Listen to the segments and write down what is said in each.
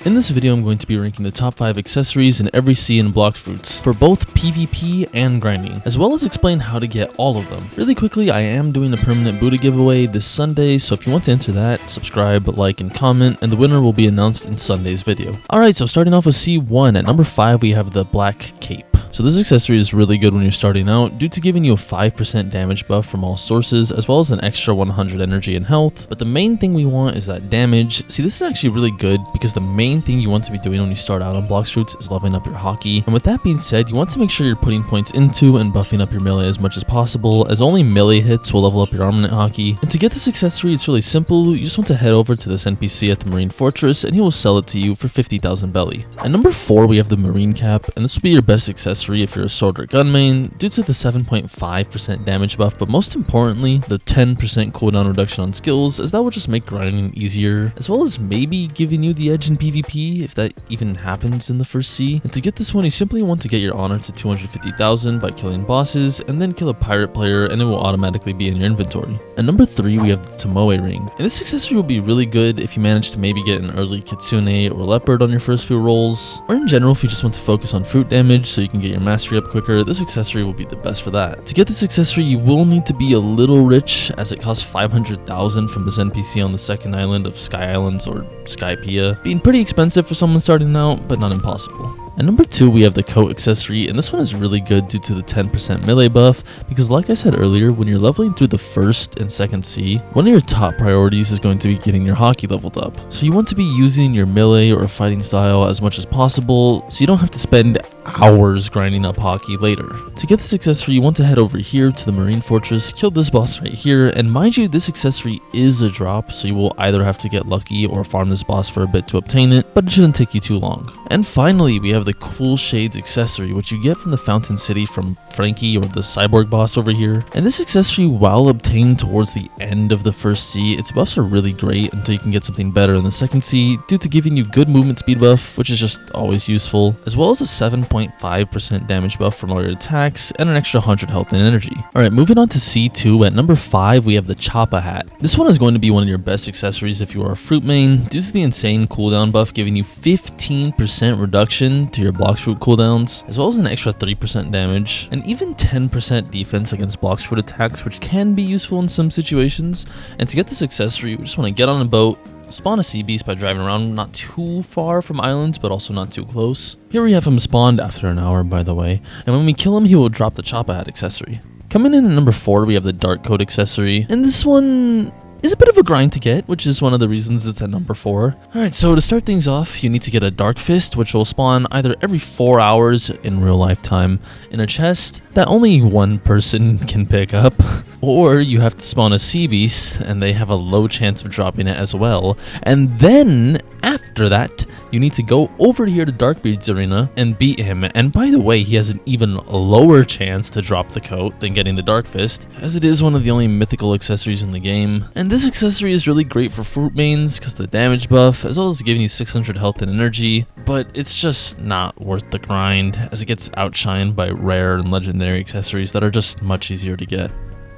In this video, I'm going to be ranking the top 5 accessories in every sea in Blox Fruits for both PvP and grinding, as well as explain how to get all of them. Really quickly, I am doing a permanent Buddha giveaway this Sunday, so if you want to enter that, subscribe, like, and comment, and the winner will be announced in Sunday's video. Alright, so starting off with C1, at number 5 we have the Black Cape. So this accessory is really good when you're starting out due to giving you a 5% damage buff from all sources, as well as an extra 100 energy and health. But the main thing we want is that damage. See, this is actually really good because the main thing you want to be doing when you start out on Blox Fruits is leveling up your hockey. And with that being said, you want to make sure you're putting points into and buffing up your melee as much as possible, as only melee hits will level up your armament hockey. And to get this accessory, it's really simple. You just want to head over to this NPC at the Marine Fortress and he will sell it to you for 50,000 belly. At number 4 we have the Marine Cap, and this will be your best accessory if you're a sword or gun main due to the 7.5% damage buff, but most importantly the 10% cooldown reduction on skills, as that will just make grinding easier, as well as maybe giving you the edge in PvP if that even happens in the first sea. And to get this one, you simply want to get your honor to 250,000 by killing bosses, and then kill a pirate player and it will automatically be in your inventory. At number 3 we have the Tomoe ring, and this accessory will be really good if you manage to maybe get an early Kitsune or Leopard on your first few rolls, or in general if you just want to focus on fruit damage so you can get your mastery up quicker. This accessory will be the best for that. To get this accessory, you will need to be a little rich, as it costs 500,000 from this NPC on the second island of Sky Islands or Skypea, being pretty expensive for someone starting out, but not impossible. At number 2 we have the coat accessory, and this one is really good due to the 10% melee buff, because like I said earlier, when you're leveling through the first and second sea, one of your top priorities is going to be getting your hockey leveled up. So you want to be using your melee or fighting style as much as possible, so you don't have to spend hours grinding up hockey later. To get this accessory, you want to head over here to the Marine Fortress, kill this boss right here, and mind you, this accessory is a drop, so you will either have to get lucky or farm this boss for a bit to obtain it, but it shouldn't take you too long. And finally, we have the Cool Shades accessory, which you get from the Fountain City from Frankie or the Cyborg boss over here. And this accessory, while obtained towards the end of the first sea, its buffs are really great until you can get something better in the second sea, due to giving you good movement speed buff, which is just always useful, as well as a 7.5% damage buff from all your attacks and an extra 100 health and energy. Alright, moving on to C2, at number 5 we have the Choppa hat. This one is going to be one of your best accessories if you are a fruit main, due to the insane cooldown buff giving you 15% reduction to your Blox Fruit cooldowns, as well as an extra 3% damage, and even 10% defense against Blox Fruit attacks, which can be useful in some situations. And to get this accessory, we just want to get on a boat, spawn a sea beast by driving around not too far from islands, but also not too close. Here we have him spawned after an hour, by the way, and when we kill him, he will drop the Choppa hat accessory. Coming in at number 4, we have the Dark Coat accessory, and this one is a bit of a grind to get, which is one of the reasons it's at number 4. Alright, so to start things off, you need to get a Dark Fist, which will spawn either every 4 hours in real life time in a chest that only one person can pick up, or you have to spawn a Sea Beast, and they have a low chance of dropping it as well. And then after that, you need to go over here to Darkbeard's arena and beat him. And by the way, he has an even lower chance to drop the coat than getting the Dark Fist, as it is one of the only mythical accessories in the game. And this accessory is really great for fruit mains because the damage buff, as well as giving you 600 health and energy, but it's just not worth the grind, as it gets outshined by rare and legendary accessories that are just much easier to get.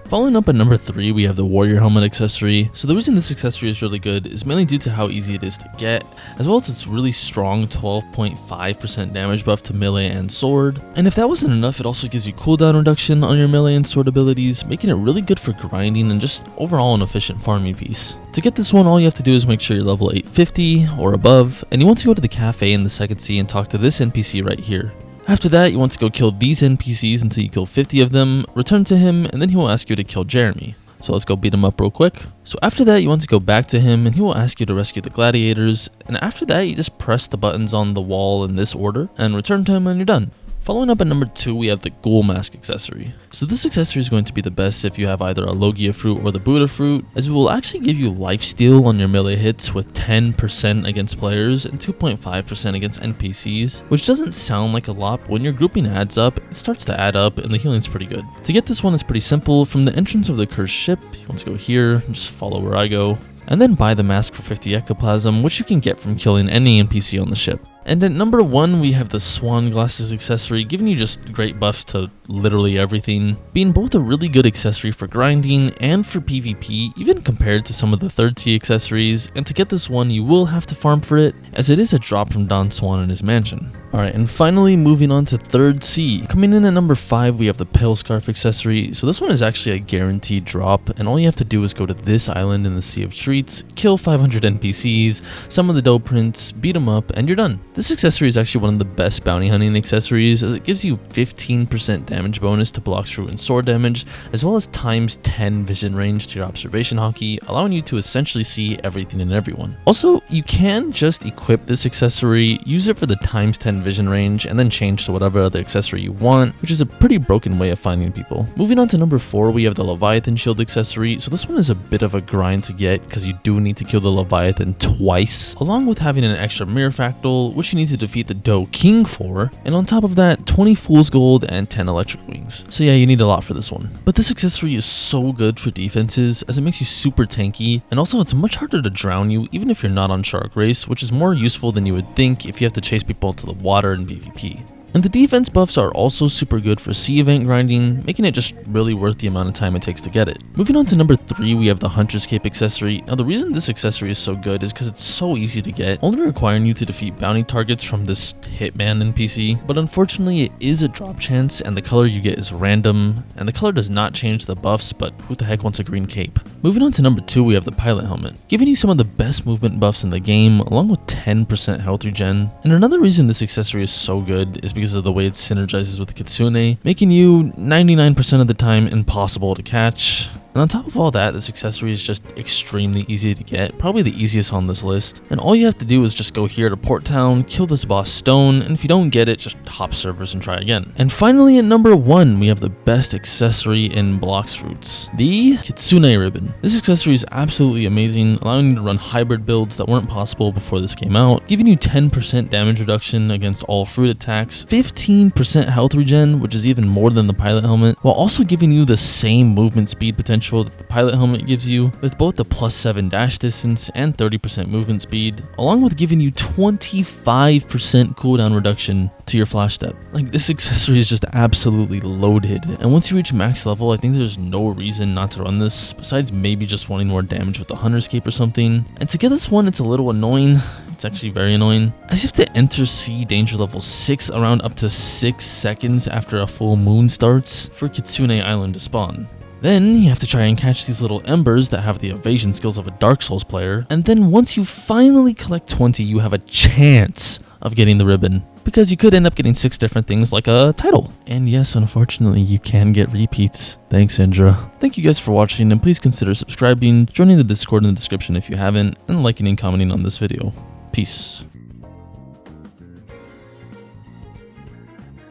Following up at number 3, we have the Warrior Helmet accessory. So the reason this accessory is really good is mainly due to how easy it is to get, as well as its really strong 12.5% damage buff to melee and sword. And if that wasn't enough, it also gives you cooldown reduction on your melee and sword abilities, making it really good for grinding and just overall an efficient farming piece. To get this one, all you have to do is make sure you're level 850 or above, and you want to go to the cafe in the second sea and talk to this NPC right here. After that, you want to go kill these NPCs until you kill 50 of them, return to him, and then he will ask you to kill Jeremy. So let's go beat him up real quick. So after that, you want to go back to him and he will ask you to rescue the gladiators, and after that, you just press the buttons on the wall in this order and return to him and you're done. Following up at number 2, we have the Ghoul Mask accessory. So this accessory is going to be the best if you have either a Logia fruit or the Buddha fruit, as it will actually give you lifesteal on your melee hits with 10% against players and 2.5% against NPCs, which doesn't sound like a lot, but when your grouping adds up, it starts to add up and the healing's pretty good. To get this one, it's pretty simple. From the entrance of the cursed ship, you want to go here, just follow where I go, and then buy the mask for 50 ectoplasm, which you can get from killing any NPC on the ship. And at number 1, we have the Swan Glasses accessory, giving you just great buffs to literally everything, being both a really good accessory for grinding and for PvP, even compared to some of the 3rd tier accessories. And to get this one, you will have to farm for it, as it is a drop from Don Swan in his mansion. Alright, and finally moving on to 3rd C. Coming in at number 5, we have the Pale Scarf accessory. So this one is actually a guaranteed drop, and all you have to do is go to this island in the Sea of Treats, kill 500 NPCs, summon the dough prince, beat them up, and you're done. This accessory is actually one of the best bounty hunting accessories, as it gives you 15% damage bonus to Blox Fruit and sword damage, as well as times 10 vision range to your observation hockey, allowing you to essentially see everything and everyone. Also, you can just equip this accessory, use it for the times 10 vision range, and then change to whatever other accessory you want, which is a pretty broken way of finding people. Moving on to number 4, we have the Leviathan Shield accessory. So this one is a bit of a grind to get, because you do need to kill the Leviathan twice, along with having an extra mirror fractal, which you need to defeat the Dough King for, and on top of that, 20 Fool's Gold and 10 Electric Wings. So yeah, you need a lot for this one. But this accessory is so good for defenses, as it makes you super tanky, and also it's much harder to drown you, even if you're not on Shark Race, which is more useful than you would think if you have to chase people into the water in PvP. And the defense buffs are also super good for sea event grinding, making it just really worth the amount of time it takes to get it. Moving on to number 3, we have the Hunter's Cape accessory. Now the reason this accessory is so good is because it's so easy to get, only requiring you to defeat bounty targets from this hitman NPC, but unfortunately it is a drop chance and the color you get is random, and the color does not change the buffs, but who the heck wants a green cape? Moving on to number 2, we have the Pilot Helmet, giving you some of the best movement buffs in the game, along with 10% health regen. And another reason this accessory is so good is because of the way it synergizes with the Kitsune, making you 99% of the time impossible to catch. And on top of all that, this accessory is just extremely easy to get, probably the easiest on this list. And all you have to do is just go here to Port Town, kill this boss Stone, and if you don't get it, just hop servers and try again. And finally at number 1, we have the best accessory in Blox Fruits, the Kitsune Ribbon. This accessory is absolutely amazing, allowing you to run hybrid builds that weren't possible before this came out, giving you 10% damage reduction against all fruit attacks, 15% health regen, which is even more than the Pilot Helmet, while also giving you the same movement speed potential that the Pilot Helmet gives you, with both the +7 dash distance and 30% movement speed, along with giving you 25% cooldown reduction to your flash step. Like, this accessory is just absolutely loaded, and once you reach max level, I think there's no reason not to run this, besides maybe just wanting more damage with the Hunter's Cape or something. And to get this one, it's a little annoying. It's actually very annoying, as you have to enter sea danger level 6 around up to 6 seconds after a full moon starts for Kitsune Island to spawn. Then you have to try and catch these little embers that have the evasion skills of a Dark Souls player, and then once you finally collect 20, you have a chance of getting the ribbon, because you could end up getting 6 different things like a title. And yes, unfortunately, you can get repeats. Thanks, Indra. Thank you guys for watching, and please consider subscribing, joining the Discord in the description if you haven't, and liking and commenting on this video. Peace.